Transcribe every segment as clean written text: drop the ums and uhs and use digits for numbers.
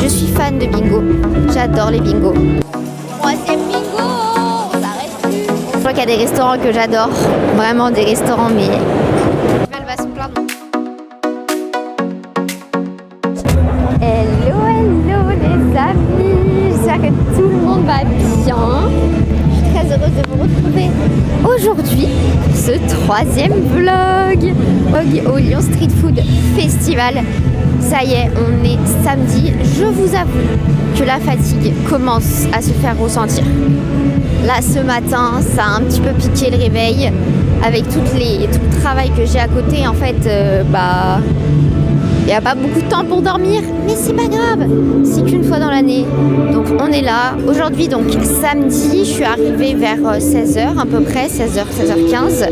suis fan de bingo. J'adore les bingos. Troisième bingo, on s'arrête plus. Je crois qu'il y a des restaurants que j'adore. Vraiment des restaurants, mais elle va se plaindre. Hello, hello les amis. J'espère que tout le monde va bien. Je suis très heureuse de vous retrouver aujourd'hui pour ce troisième vlog au Lyon Street Food Festival. Ça y est, on est samedi. Je vous avoue que la fatigue commence à se faire ressentir. Là, ce matin, ça a un petit peu piqué le réveil. Avec tout le travail que j'ai à côté, en fait, il n'y a pas beaucoup de temps pour dormir, mais c'est pas grave, c'est qu'une fois dans l'année. Donc on est là. Aujourd'hui, donc samedi, je suis arrivée vers 16h à peu près, 16h, 16h15.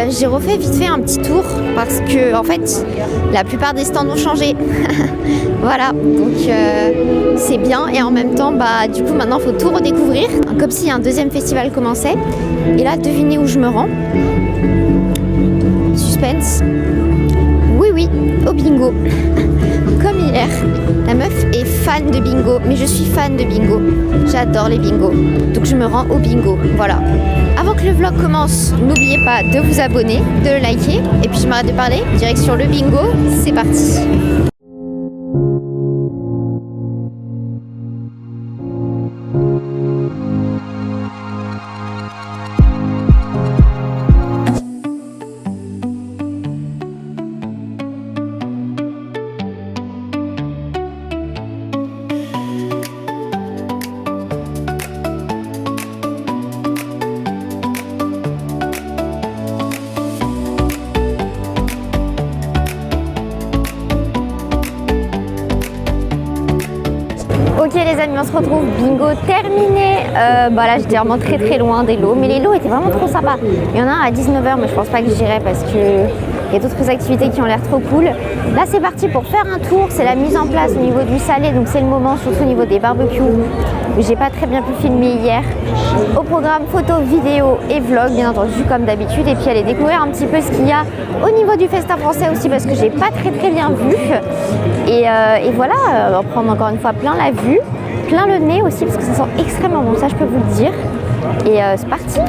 J'ai refait vite fait un petit tour parce que en fait, la plupart des stands ont changé. Voilà, donc c'est bien et en même temps, du coup maintenant, il faut tout redécouvrir. Comme si un deuxième festival commençait. Et là, devinez où je me rends. Suspense. Oui, au bingo. Comme hier, la meuf est fan de bingo, mais je suis fan de bingo. J'adore les bingos. Donc je me rends au bingo. Voilà. Avant que le vlog commence, n'oubliez pas de vous abonner, de le liker. Et puis je m'arrête de parler. Direction le bingo. C'est parti. Ok les amis, on se retrouve, bingo terminé. Là j'étais vraiment très loin des lots, mais les lots étaient vraiment trop sympas. Il y en a un à 19h, mais je pense pas que j'irai parce que il y a d'autres activités qui ont l'air trop cool. Là c'est parti pour faire un tour, c'est la mise en place au niveau du salé, donc c'est le moment, surtout au niveau des barbecues. J'ai pas très bien pu filmer hier. Au programme photo, vidéo et vlog, bien entendu comme d'habitude, et puis aller découvrir un petit peu ce qu'il y a au niveau du festin français aussi parce que j'ai pas très bien vu. Et voilà, on va prendre encore une fois plein la vue, plein le nez aussi parce que ça sent extrêmement bon, ça je peux vous le dire. Et c'est parti.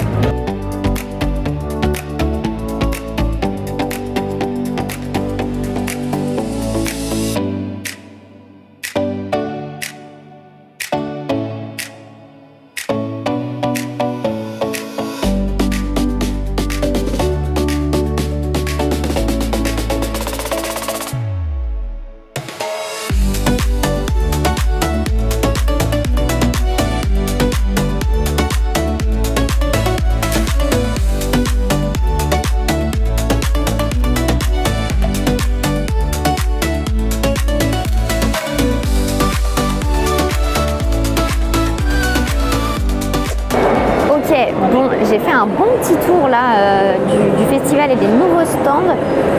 Bon, j'ai fait un bon petit tour là du festival et des nouveaux stands.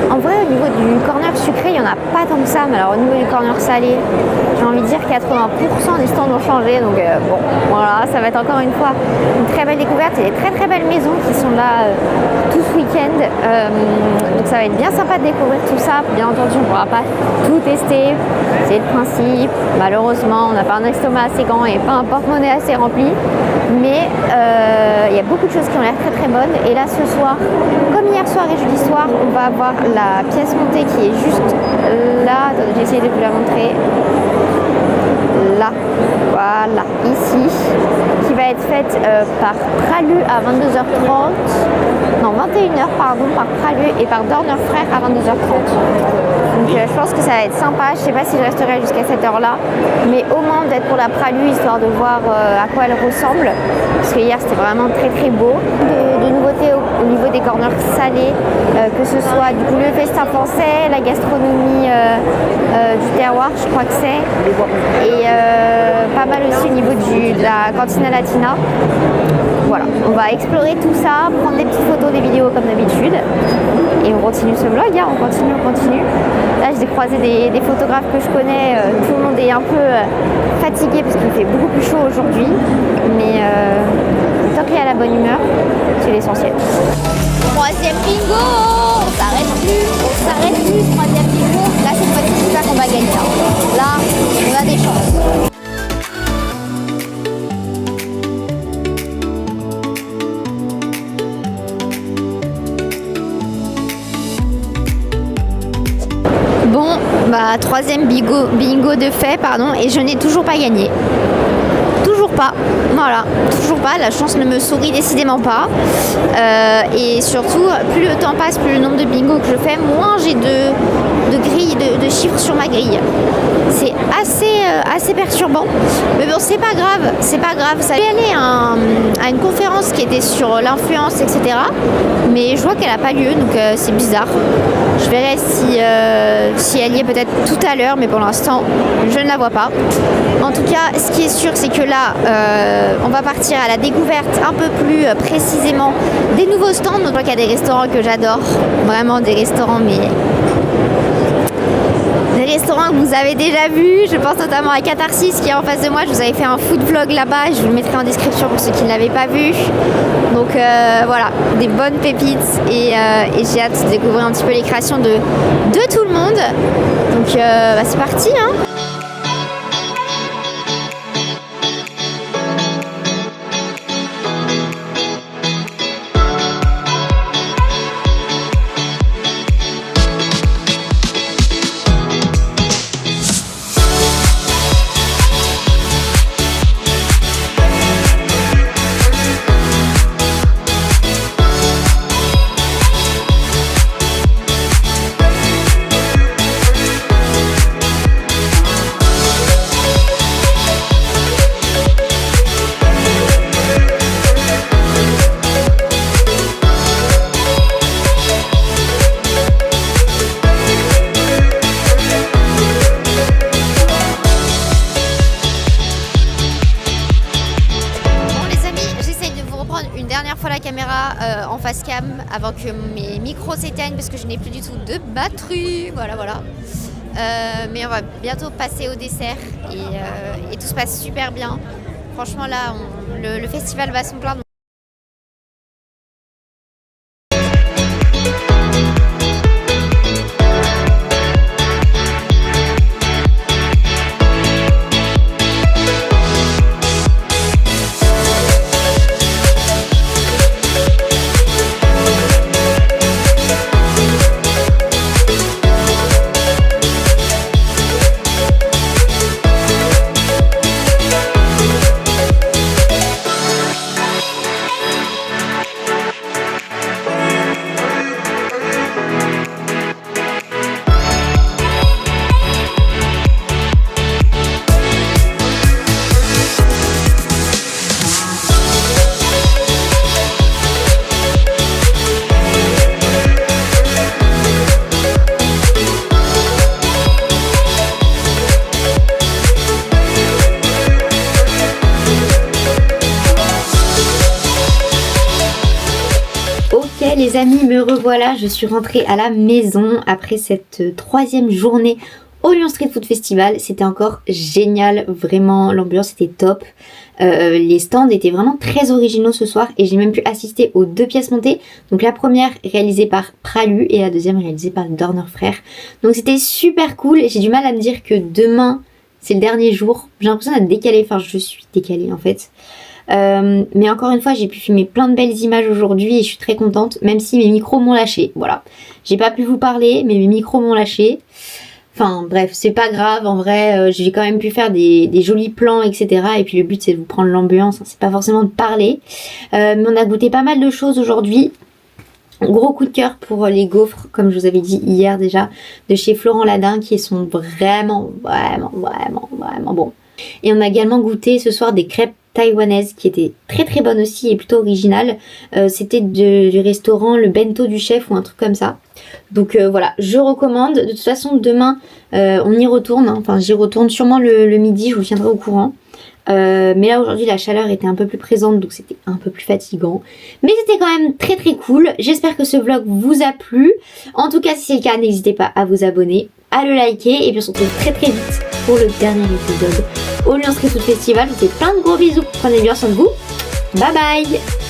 En vrai, au niveau du corner sucré, il n'y en a pas tant que ça, mais alors au niveau du corner salé, j'ai envie de dire 80% des stands ont changé. Donc bon, voilà, ça va être encore une fois une très belle découverte. Il y a des très belles maisons qui sont là tout ce week-end. Donc ça va être bien sympa de découvrir tout ça. Bien entendu, on ne pourra pas tout tester. C'est le principe. Malheureusement, on n'a pas un estomac assez grand et pas un porte-monnaie assez rempli. Mais il y a beaucoup de choses qui ont l'air très bonnes. Et là, ce soir, comme hier soir et jeudi soir, on va avoir la pièce montée qui est juste là. Attendez, j'ai essayé de vous la montrer. Là, voilà, ici, qui va être faite par Pralu à 22h30, non 21h pardon, par Pralu et par Dorner Frères à 22h30. Donc je pense que ça va être sympa, je sais pas si je resterai jusqu'à cette heure là, mais au moins d'être pour la Pralu histoire de voir à quoi elle ressemble, parce que hier c'était vraiment très beau. De nouveautés au niveau des corners salés, que ce soit du coup le festin français, la gastronomie du terroir, je crois que c'est, et pas mal aussi au niveau de la cantina latina. Voilà, on va explorer tout ça, prendre des petites photos, des vidéos comme d'habitude. Et on continue ce vlog, hein, on continue. Là, j'ai croisé des photographes que je connais. Tout le monde est un peu fatigué parce qu'il fait beaucoup plus chaud aujourd'hui. Mais tant qu'il y a la bonne humeur, c'est l'essentiel. Troisième bingo, on s'arrête plus, troisième bingo. Là, cette fois-ci, qu'on va gagner. Là, on a des chances. Bon, bah troisième bingo de fait, pardon, et je n'ai toujours pas gagné. Toujours pas, voilà, toujours pas, la chance ne me sourit décidément pas. Et surtout, plus le temps passe, plus le nombre de bingos que je fais, moins j'ai de grilles, de chiffres sur ma grille. C'est assez perturbant, mais bon, c'est pas grave, ça allait aller à une conférence qui était sur l'influence, etc. Mais je vois qu'elle n'a pas lieu, donc c'est bizarre. Je verrai si elle y est peut-être tout à l'heure, mais pour l'instant, je ne la vois pas. En tout cas, ce qui est sûr, c'est que là, on va partir à la découverte un peu plus précisément des nouveaux stands. Donc, il y a des restaurants que j'adore, vraiment des restaurants, mais des restaurants que vous avez déjà vus. Je pense notamment à Catharsis qui est en face de moi. Je vous avais fait un food vlog là-bas, je vous le mettrai en description pour ceux qui ne l'avaient pas vu. Donc voilà, des bonnes pépites et j'ai hâte de découvrir un petit peu les créations de tout le monde. Donc c'est parti, hein. La caméra en face cam avant que mes micros s'éteignent parce que je n'ai plus du tout de batterie, voilà. Mais on va bientôt passer au dessert et tout se passe super bien. Franchement là, le festival va se plaindre. Les amis, me revoilà, je suis rentrée à la maison après cette troisième journée au Lyon Street Food Festival. C'était encore génial, vraiment l'ambiance était top. Les stands étaient vraiment très originaux ce soir et j'ai même pu assister aux 2 pièces montées. Donc la première réalisée par Pralu et la deuxième réalisée par Dorner Frères. Donc c'était super cool. J'ai du mal à me dire que demain c'est le dernier jour. J'ai l'impression d'être décalée, enfin je suis décalée en fait. Mais encore une fois, j'ai pu filmer plein de belles images aujourd'hui et je suis très contente, même si mes micros m'ont lâché. Voilà, j'ai pas pu vous parler, mais mes micros m'ont lâché. Enfin bref, c'est pas grave, en vrai, j'ai quand même pu faire des jolis plans, etc. Et puis le but c'est de vous prendre l'ambiance, hein, c'est pas forcément de parler. Mais on a goûté pas mal de choses aujourd'hui. Gros coup de cœur pour les gaufres, comme je vous avais dit hier déjà, de chez Florent Ladin, qui sont vraiment bons. Et on a également goûté ce soir des crêpes taïwanaises qui étaient très bonnes aussi et plutôt originales. C'était du restaurant Le Bento du Chef ou un truc comme ça. Donc voilà, je recommande. De toute façon, demain, on y retourne. Hein. Enfin, j'y retourne sûrement le midi, je vous tiendrai au courant. Mais là aujourd'hui la chaleur était un peu plus présente, donc c'était un peu plus fatigant, mais c'était quand même très cool. J'espère que ce vlog vous a plu. En tout cas, si c'est le cas, n'hésitez pas à vous abonner, à le liker, et puis on se retrouve très vite pour le dernier épisode au Lyon Street Food Festival. Je vous fais plein de gros bisous, prenez bien soin de vous, bye bye.